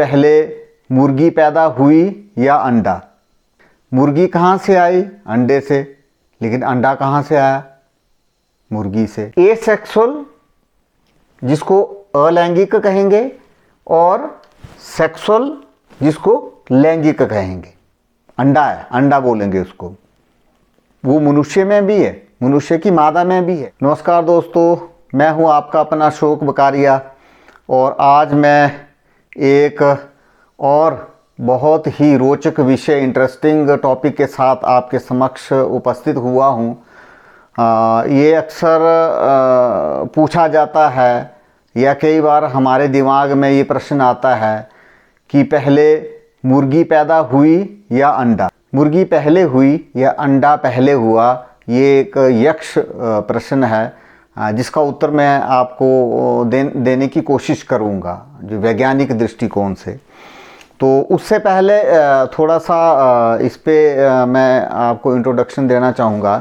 पहले मुर्गी पैदा हुई या अंडा? मुर्गी कहाँ से आई? अंडे से। लेकिन अंडा कहाँ से आया? मुर्गी से। एसेक्सुअल जिसको अलैंगिक कहेंगे और सेक्सुअल जिसको लैंगिक कहेंगे। अंडा है, अंडा बोलेंगे उसको। वो मनुष्य में भी है, मनुष्य की मादा में भी है। नमस्कार दोस्तों, मैं हूं आपका अपना अशोक बकारिया और आज मैं एक और बहुत ही रोचक विषय, इंटरेस्टिंग टॉपिक के साथ आपके समक्ष उपस्थित हुआ हूं। ये अक्सर पूछा जाता है या कई बार हमारे दिमाग में ये प्रश्न आता है कि पहले मुर्गी पैदा हुई या अंडा? मुर्गी पहले हुई या अंडा पहले हुआ? ये एक यक्ष प्रश्न है जिसका उत्तर मैं आपको देने की कोशिश करूँगा जो वैज्ञानिक दृष्टिकोण से। तो उससे पहले थोड़ा सा इस पे मैं आपको इंट्रोडक्शन देना चाहूँगा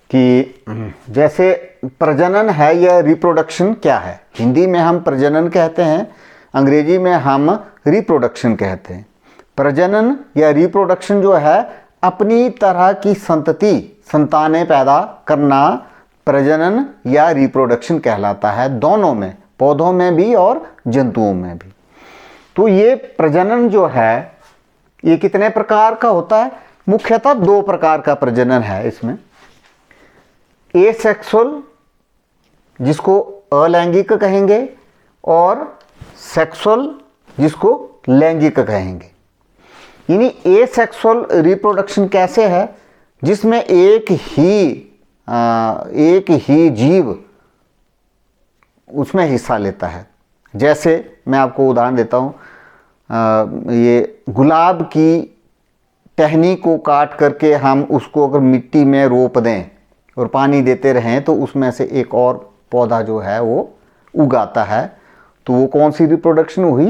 कि जैसे प्रजनन है या रिप्रोडक्शन क्या है। हिंदी में हम प्रजनन कहते हैं, अंग्रेजी में हम रिप्रोडक्शन कहते हैं। प्रजनन या रिप्रोडक्शन जो है अपनी तरह की संतानें पैदा करना प्रजनन या रिप्रोडक्शन कहलाता है, दोनों में, पौधों में भी और जंतुओं में भी। तो ये प्रजनन जो है ये कितने प्रकार का होता है? मुख्यतः दो प्रकार का प्रजनन है इसमें। एसेक्सुअल जिसको अलैंगिक कहेंगे और सेक्सुअल जिसको लैंगिक कहेंगे। यानी एसेक्सुअल रिप्रोडक्शन कैसे है? जिसमें एक ही जीव उसमें हिस्सा लेता है। जैसे मैं आपको उदाहरण देता हूँ, ये गुलाब की टहनी को काट करके हम उसको अगर मिट्टी में रोप दें और पानी देते रहें तो उसमें से एक और पौधा जो है वो उगाता है। तो वो कौन सी रिप्रोडक्शन हुई?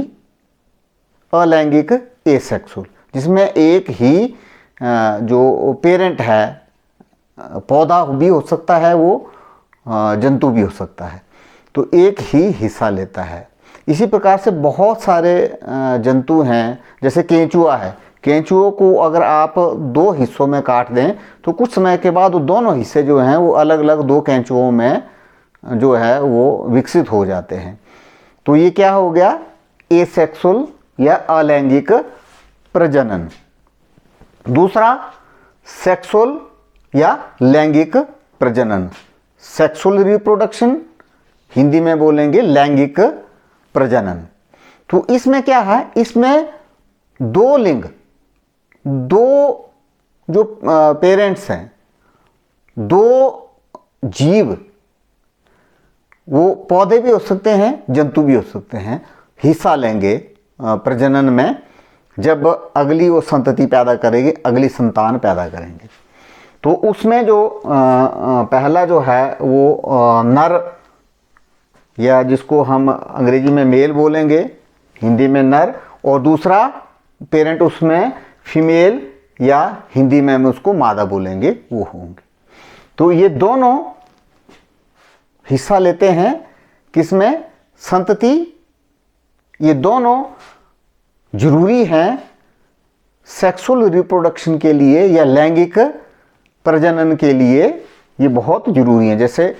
अलैंगिक, एसेक्सुअल, जिसमें एक ही जो पेरेंट है, पौधा भी हो सकता है, वो जंतु भी हो सकता है, तो एक ही हिस्सा लेता है। इसी प्रकार से बहुत सारे जंतु हैं, जैसे केंचुआ है। केंचुओं को अगर आप दो हिस्सों में काट दें तो कुछ समय के बाद वो दोनों हिस्से जो हैं वो अलग अलग दो केंचुओं में जो है वो विकसित हो जाते हैं। तो ये क्या हो गया? एसेक्सुअल या अलैंगिक प्रजनन। दूसरा सेक्सुअल या लैंगिक प्रजनन। सेक्सुअल रिप्रोडक्शन, हिंदी में बोलेंगे लैंगिक प्रजनन। तो इसमें क्या है? इसमें दो लिंग, दो जो पेरेंट्स हैं, दो जीव, वो पौधे भी हो सकते हैं, जंतु भी हो सकते हैं, हिस्सा लेंगे प्रजनन में जब अगली वो संतति पैदा करेगी, अगली संतान पैदा करेंगे। तो उसमें जो पहला जो है वो नर, या जिसको हम अंग्रेजी में मेल बोलेंगे, हिंदी में नर, और दूसरा पेरेंट उसमें फीमेल या हिंदी में हम उसको मादा बोलेंगे, वो होंगे। तो ये दोनों हिस्सा लेते हैं किसमें? संतति। ये दोनों जरूरी हैं सेक्सुअल रिप्रोडक्शन के लिए या लैंगिक प्रजनन के लिए, ये बहुत जरूरी है। जैसे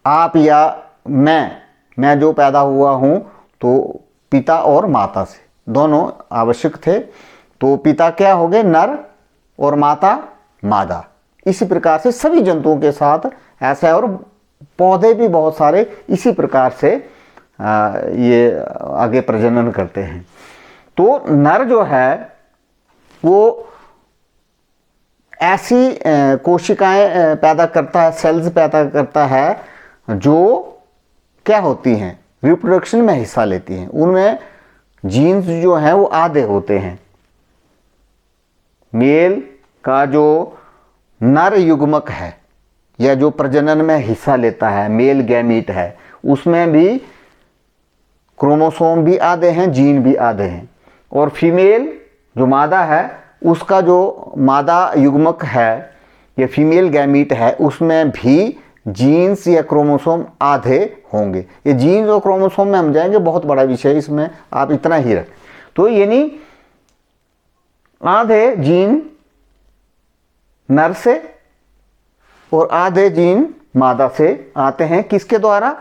आप या मैं जो पैदा हुआ हूं तो पिता और माता से दोनों आवश्यक थे। तो पिता क्या हो गए? नर, और माता मादा। इसी प्रकार से सभी जंतुओं के साथ ऐसा है, और पौधे भी बहुत सारे इसी प्रकार से ये आगे प्रजनन करते हैं। तो नर जो है वो ऐसी कोशिकाएं पैदा करता है, सेल्स पैदा करता है जो क्या होती हैं? रिप्रोडक्शन में हिस्सा लेती हैं। उनमें जीन्स जो हैं वो आधे होते हैं। मेल का जो नर युग्मक है या जो प्रजनन में हिस्सा लेता है, मेल गैमीट है, उसमें भी क्रोमोसोम भी आधे हैं, जीन भी आधे हैं। और फीमेल जो मादा है, उसका जो मादा युग्मक है या फीमेल गैमीट है, उसमें भी जीन्स या क्रोमोसोम आधे होंगे। ये जीन्स और क्रोमोसोम में हम जाएंगे, बहुत बड़ा विषय है, इसमें आप इतना ही रखें। तो यानी आधे जीन नर से और आधे जीन मादा से आते हैं। किसके द्वारा?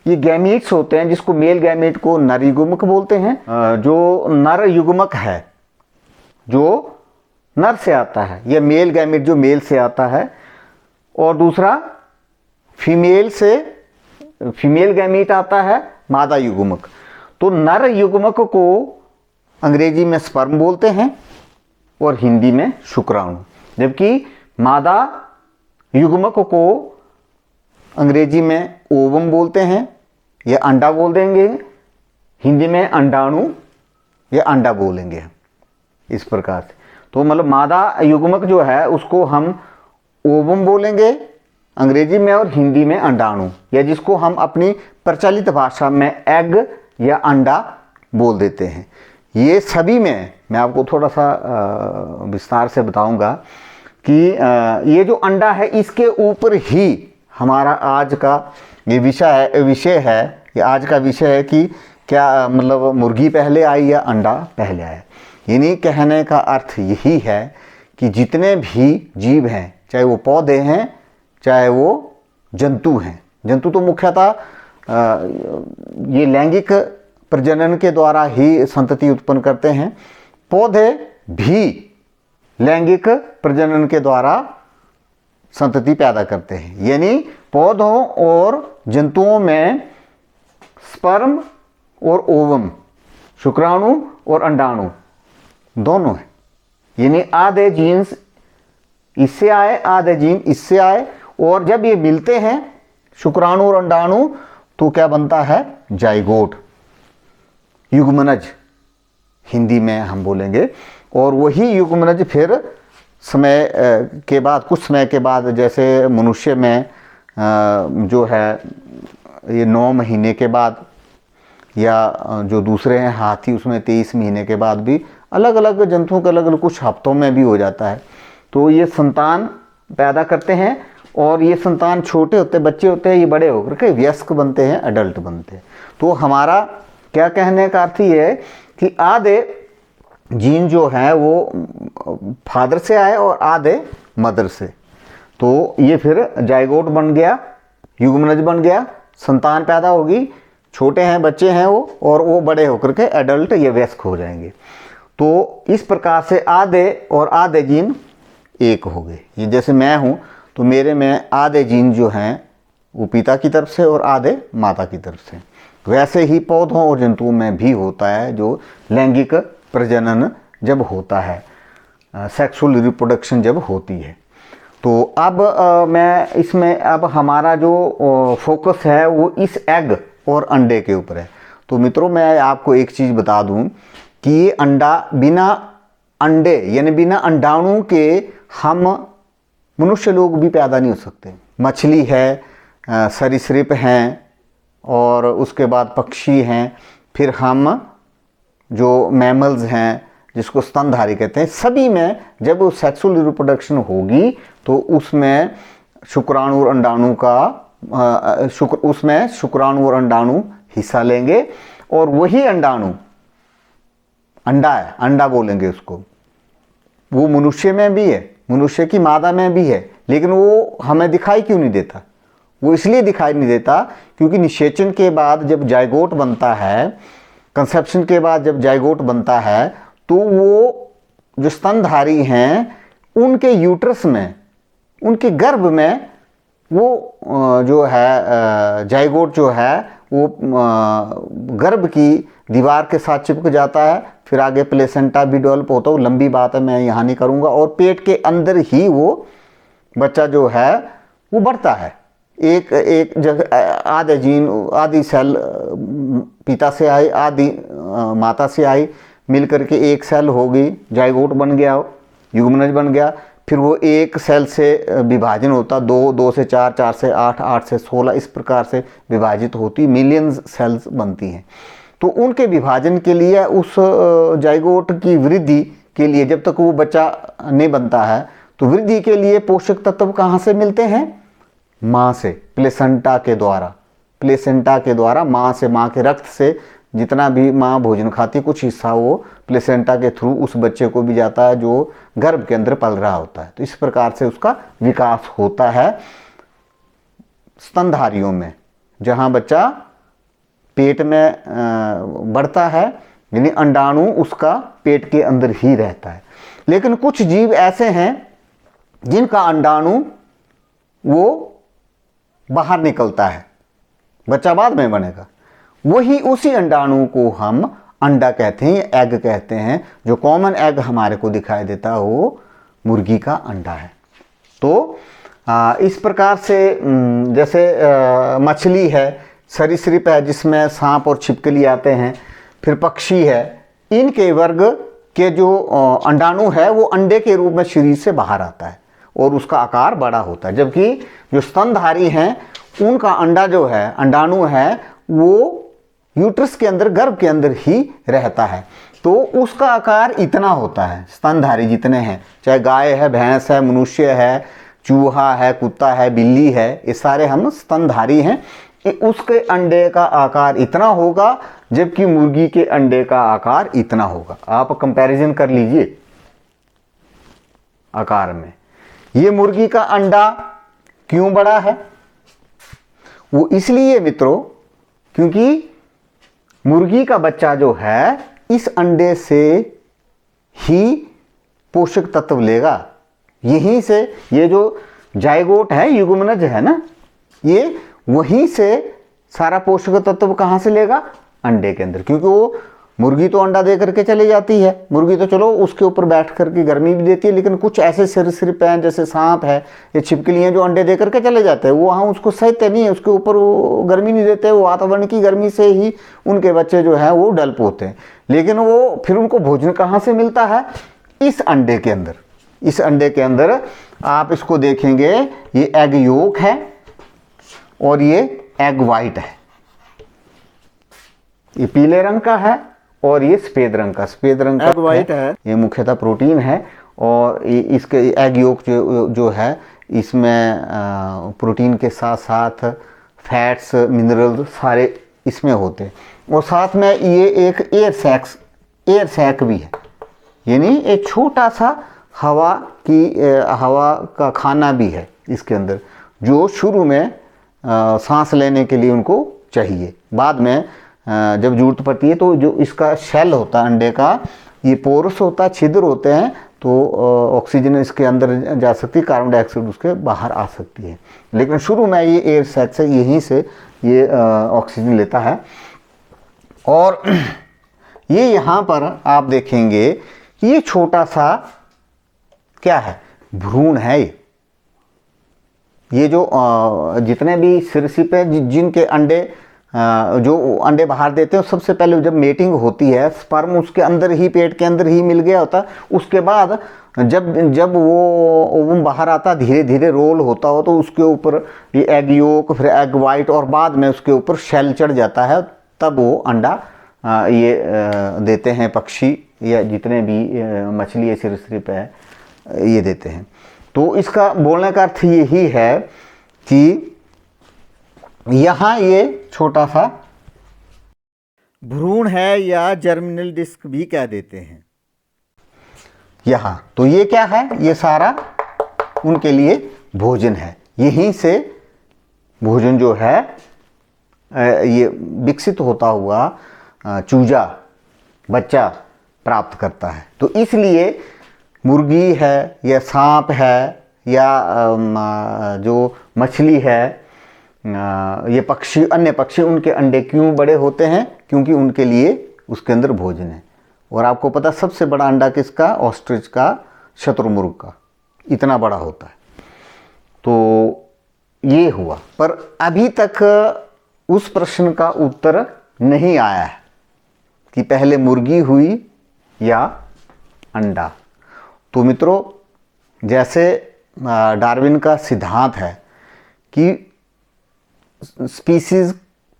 ये गैमीट्स होते हैं, जिसको मेल गैमीट को नर युग्मक बोलते हैं। जो नर युग्मक है जो नर से आता है, यह मेल गैमीट जो मेल से आता है, और दूसरा फीमेल से फीमेल गैमीट आता है, मादा युग्मक। तो नर युग्मक को अंग्रेजी में स्पर्म बोलते हैं और हिंदी में शुक्राणु, जबकि मादा युग्मक को अंग्रेजी में ओवम बोलते हैं या अंडा बोल देंगे, हिंदी में अंडाणु या अंडा बोलेंगे इस प्रकार से। तो मतलब मादा युग्मक जो है उसको हम ओवम बोलेंगे अंग्रेजी में और हिंदी में अंडाणु, या जिसको हम अपनी प्रचलित भाषा में एग या अंडा बोल देते हैं। ये सभी में मैं आपको थोड़ा सा विस्तार से बताऊंगा कि ये जो अंडा है इसके ऊपर ही हमारा आज का ये विषय है कि आज का विषय है कि क्या मतलब मुर्गी पहले आई या अंडा पहले आया। यानी कहने का अर्थ यही है कि जितने भी जीव हैं, चाहे वो पौधे हैं चाहे वो जंतु हैं, जंतु तो मुख्यतः ये लैंगिक प्रजनन के द्वारा ही संतति उत्पन्न करते हैं। पौधे भी लैंगिक प्रजनन के द्वारा संतति पैदा करते हैं। यानी पौधों और जंतुओं में स्पर्म और ओवम, शुक्राणु और अंडाणु दोनों है। यानी आधे जीन्स इससे आए, आधे जीन इससे आए, और जब ये मिलते हैं शुक्राणु और अंडाणु तो क्या बनता है? जाइगोट, युग्मनज हिंदी में हम बोलेंगे। और वही युग्मनज फिर समय के बाद, कुछ समय के बाद, जैसे मनुष्य में जो है ये 9 महीने के बाद, या जो दूसरे हैं हाथी उसमें 23 महीने के बाद भी, अलग अलग जंतुओं के अलग अलग कुछ हफ्तों में भी हो जाता है। तो ये संतान पैदा करते हैं और ये संतान छोटे होते, बच्चे होते हैं, ये बड़े होकर के वयस्क बनते हैं, एडल्ट बनते हैं। तो हमारा क्या कहने का अर्थ ये है कि आधे जीन जो है वो फादर से आए और आधे मदर से। तो ये फिर जाइगोट बन गया, युग्मनज बन गया, संतान पैदा होगी, छोटे हैं बच्चे हैं वो, और वो बड़े होकर के एडल्ट या वयस्क हो जाएंगे। तो इस प्रकार से आधे और आधे जीन एक हो गए। ये जैसे मैं हूँ तो मेरे में आधे जीन जो हैं वो पिता की तरफ से और आधे माता की तरफ से। वैसे ही पौधों और जंतुओं में भी होता है जो लैंगिक प्रजनन जब होता है, सेक्सुअल रिप्रोडक्शन जब होती है। तो अब मैं इसमें अब हमारा जो फोकस है वो इस एग और अंडे के ऊपर है। तो मित्रों मैं आपको एक चीज़ बता दूं कि ये अंडा बिना अंडे यानी बिना अंडाणु के हम मनुष्य लोग भी पैदा नहीं हो सकते। मछली है, सरीसृप हैं, और उसके बाद पक्षी हैं, फिर हम जो मैमल्स हैं जिसको स्तनधारी कहते हैं, सभी में जब सेक्सुअल रिप्रोडक्शन होगी तो उसमें शुक्राणु और अंडाणु का उसमें शुक्राणु और अंडाणु हिस्सा लेंगे। और वही अंडाणु, अंडा है, अंडा बोलेंगे उसको, वो मनुष्य में भी है, मनुष्य की मादा में भी है, लेकिन वो हमें दिखाई क्यों नहीं देता? वो इसलिए दिखाई नहीं देता क्योंकि निषेचन के बाद जब जाइगोट बनता है, कंसेप्शन के बाद जब जाइगोट बनता है, तो वो जो स्तनधारी हैं उनके यूट्रस में, उनके गर्भ में वो जो है जाइगोट जो है वो गर्भ की दीवार के साथ चिपक जाता है। फिर आगे प्लेसेंटा भी डेवलप होता है, लंबी बात है मैं यहाँ नहीं करूँगा। और पेट के अंदर ही वो बच्चा जो है वो बढ़ता है। एक जगह आधे जीन, आधी सेल पिता से आई, आधी माता से आई, मिल करके एक सेल हो गई, जाइगोट बन गया, युग्मनज बन गया। फिर वो एक सेल से विभाजन होता, 2 से 4, 4 से 8, 8 से 16, इस प्रकार से विभाजित होती, मिलियंस सेल्स बनती हैं। तो उनके विभाजन के लिए, उस जाइगोट की वृद्धि के लिए, जब तक वो बच्चा नहीं बनता है, तो वृद्धि के लिए पोषक तत्व कहाँ से मिलते हैं? माँ से, प्लेसेंटा के द्वारा माँ से, माँ के रक्त से जितना भी माँ भोजन खाती कुछ हिस्सा वो प्लेसेंटा के थ्रू उस बच्चे को भी जाता है जो गर्भ के अंदर पल रहा होता है। तो इस प्रकार से उसका विकास होता है स्तनधारियों में, जहाँ बच्चा पेट में बढ़ता है, यानी अंडाणु उसका पेट के अंदर ही रहता है। लेकिन कुछ जीव ऐसे हैं जिनका अंडाणु वो बाहर निकलता है, बच्चा बाद में बनेगा, वही उसी अंडाणु को हम अंडा कहते हैं, एग कहते हैं। जो कॉमन एग हमारे को दिखाई देता है वो मुर्गी का अंडा है। तो इस प्रकार से जैसे मछली है, सरीसृप है जिसमें सांप और छिपकली आते हैं, फिर पक्षी है, इनके वर्ग के जो अंडाणु है वो अंडे के रूप में शरीर से बाहर आता है और उसका आकार बड़ा होता है। जबकि जो स्तनधारी हैं उनका अंडा जो है, अंडाणु है, वो यूट्रस के अंदर, गर्भ के अंदर ही रहता है। तो उसका आकार इतना होता है। स्तनधारी जितने हैं, चाहे गाय है, भैंस है, मनुष्य है, चूहा है, कुत्ता है, बिल्ली है, ये सारे हम स्तनधारी हैं। उसके अंडे का आकार इतना होगा, जबकि मुर्गी के अंडे का आकार इतना होगा। आप कंपैरिजन कर लीजिए आकार में। ये मुर्गी का अंडा क्यों बड़ा है? वो इसलिए मित्रों, क्योंकि मुर्गी का बच्चा जो है इस अंडे से ही पोषक तत्व लेगा। यहीं से ये जो जाइगोट है, युग्मनज है ना, ये वहीं से सारा पोषक तत्व कहाँ से लेगा? अंडे के अंदर। क्योंकि वो मुर्गी तो अंडा दे करके चली जाती है, मुर्गी तो चलो उसके ऊपर बैठ करके गर्मी भी देती है, लेकिन कुछ ऐसे सरीसृप हैं जैसे सांप है या छिपकली हैं जो अंडे दे करके चले जाते हैं, वो वहाँ उसको सहते नहीं है, उसके ऊपर वो गर्मी नहीं देते, वो वातावरण की गर्मी से ही उनके बच्चे जो है वो डल्प होते हैं। लेकिन वो फिर उनको भोजन कहाँ से मिलता है? इस अंडे के अंदर। इस अंडे के अंदर आप इसको देखेंगे, ये एग योक है और ये एग वाइट है। ये पीले रंग का है और ये सफेद रंग का एग वाइट है। ये मुख्यतः प्रोटीन है और इसके एग योक जो है इसमें प्रोटीन के साथ साथ फैट्स, मिनरल सारे इसमें होते हैं। और साथ में ये एक एयर सैक भी है, यानी एक छोटा सा हवा का खाना भी है इसके अंदर, जो शुरू में सांस लेने के लिए उनको चाहिए। बाद में जब जरूरत पड़ती है तो जो इसका शेल होता है अंडे का, ये पोरस होता है, छिद्र होते हैं, तो ऑक्सीजन इसके अंदर जा सकती है, कार्बन डाइऑक्साइड उसके बाहर आ सकती है। लेकिन शुरू में ये एयर सैक से, यहीं से ये ऑक्सीजन लेता है। और ये यहाँ पर आप देखेंगे कि ये छोटा सा क्या है? भ्रूण है। ये जो जितने भी सरीसृप है जिनके अंडे जो अंडे बाहर देते हैं, सबसे पहले जब मेटिंग होती है, स्पर्म उसके अंदर ही, पेट के अंदर ही मिल गया होता, उसके बाद जब वो ओवम बाहर आता, धीरे धीरे रोल होता हो, तो उसके ऊपर ये एग योक, फिर एग वाइट, और बाद में उसके ऊपर शेल चढ़ जाता है, तब वो अंडा ये देते हैं पक्षी या जितने भी मछली या सरीसृप है ये देते हैं। तो इसका बोलने का अर्थ यही है कि यहाँ ये छोटा सा भ्रूण है या जर्मिनल डिस्क भी कह देते हैं यहाँ। तो ये क्या है? ये सारा उनके लिए भोजन है। यहीं से भोजन जो है ये विकसित होता हुआ चूजा बच्चा प्राप्त करता है। तो इसलिए मुर्गी है या सांप है या जो मछली है, ये पक्षी, अन्य पक्षी, उनके अंडे क्यों बड़े होते हैं? क्योंकि उनके लिए उसके अंदर भोजन है। और आपको पता सबसे बड़ा अंडा किसका? ऑस्ट्रिच का, शतुरमुर्ग का, इतना बड़ा होता है। तो ये हुआ, पर अभी तक उस प्रश्न का उत्तर नहीं आया है कि पहले मुर्गी हुई या अंडा। तो मित्रों, जैसे डार्विन का सिद्धांत है कि स्पीसीज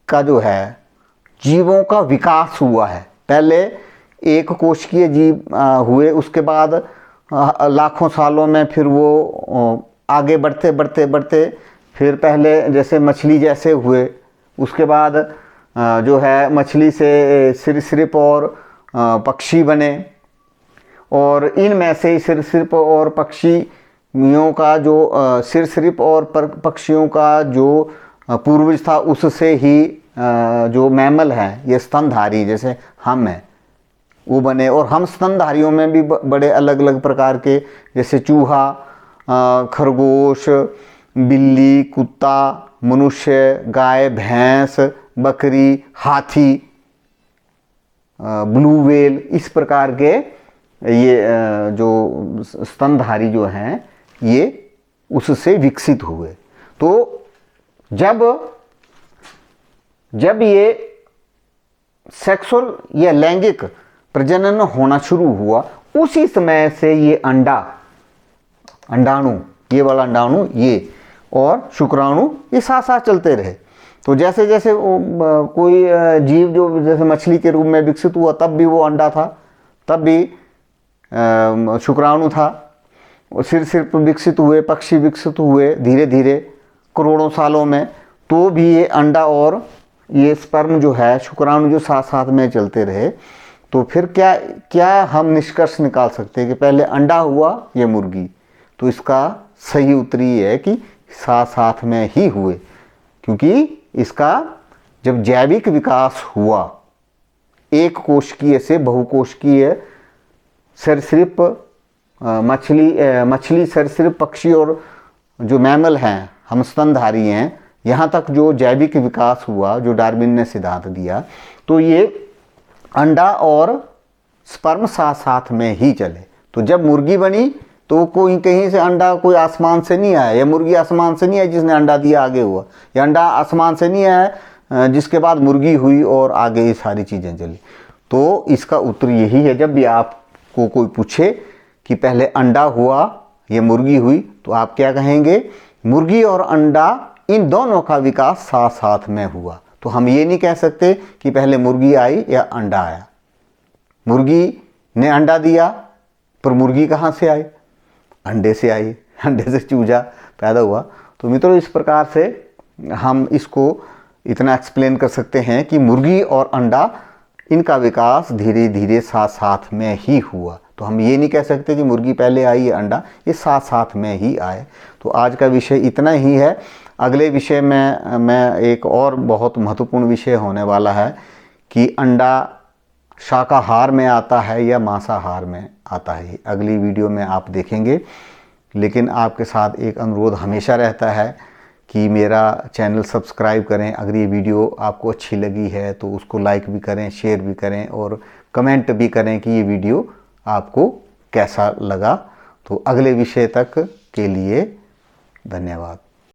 का जो है जीवों का विकास हुआ है, पहले एक कोशिकीय जीव हुए, उसके बाद लाखों सालों में फिर वो आगे बढ़ते बढ़ते बढ़ते फिर पहले जैसे मछली जैसे हुए, उसके बाद जो है मछली से सरीसृप और पक्षी बने, और इनमें से सरीसृप और पक्षियों का जो सरीसृप और पक्षियों का जो पूर्वज था, उससे ही जो मैमल हैं, ये स्तनधारी जैसे हम हैं, वो बने। और हम स्तनधारियों में भी बड़े अलग अलग प्रकार के, जैसे चूहा, खरगोश, बिल्ली, कुत्ता, मनुष्य, गाय, भैंस, बकरी, हाथी, ब्लू व्हेल, इस प्रकार के ये जो स्तनधारी जो हैं, ये उससे विकसित हुए। तो जब ये सेक्सुअल या लैंगिक प्रजनन होना शुरू हुआ, उसी समय से ये अंडाणु, ये वाला अंडाणु, ये और शुक्राणु, ये साथ साथ चलते रहे। तो जैसे जैसे कोई जीव जो जैसे मछली के रूप में विकसित हुआ, तब भी वो अंडा था, तब भी शुक्राणु था। और सिर्फ विकसित हुए, पक्षी विकसित हुए धीरे धीरे करोड़ों सालों में, तो भी ये अंडा और ये स्पर्म जो है, शुक्राणु जो साथ साथ में चलते रहे। तो फिर क्या हम निष्कर्ष निकाल सकते हैं कि पहले अंडा हुआ ये मुर्गी? तो इसका सही उत्तर ये है कि साथ साथ में ही हुए, क्योंकि इसका जब जैविक विकास हुआ, एक कोशिकीय से बहुकोशिकीय सरीसृप, मछली सरीसृप, पक्षी और जो मैमल हैं, हम स्तनधारी हैं, यहाँ तक जो जैविक विकास हुआ, जो डार्विन ने सिद्धांत दिया, तो ये अंडा और स्पर्म साथ साथ में ही चले। तो जब मुर्गी बनी तो कोई कहीं से अंडा कोई आसमान से नहीं आया, या मुर्गी आसमान से नहीं आई जिसने अंडा दिया आगे हुआ, या अंडा आसमान से नहीं आया जिसके बाद मुर्गी हुई और आगे ये सारी चीज़ें चली। तो इसका उत्तर यही है, जब भी आपको कोई पूछे कि पहले अंडा हुआ या मुर्गी हुई, तो आप क्या कहेंगे? मुर्गी और अंडा, इन दोनों का विकास साथ साथ में हुआ। तो हम ये नहीं कह सकते कि पहले मुर्गी आई या अंडा आया। मुर्गी ने अंडा दिया, पर मुर्गी कहाँ से आई? अंडे से आई, अंडे से चूजा पैदा हुआ। तो मित्रों, इस प्रकार से हम इसको इतना एक्सप्लेन कर सकते हैं कि मुर्गी और अंडा, इनका विकास धीरे धीरे साथ साथ में ही हुआ। तो हम ये नहीं कह सकते कि मुर्गी पहले आई या अंडा, ये साथ साथ में ही आए। तो आज का विषय इतना ही है। अगले विषय में मैं एक और बहुत महत्वपूर्ण विषय होने वाला है कि अंडा शाकाहार में आता है या मांसाहार में आता है। अगली वीडियो में आप देखेंगे। लेकिन आपके साथ एक अनुरोध हमेशा रहता है कि मेरा चैनल सब्सक्राइब करें। अगर ये वीडियो आपको अच्छी लगी है तो उसको लाइक भी करें, शेयर भी करें और कमेंट भी करें कि ये वीडियो आपको कैसा लगा। तो अगले विषय तक के लिए धन्यवाद।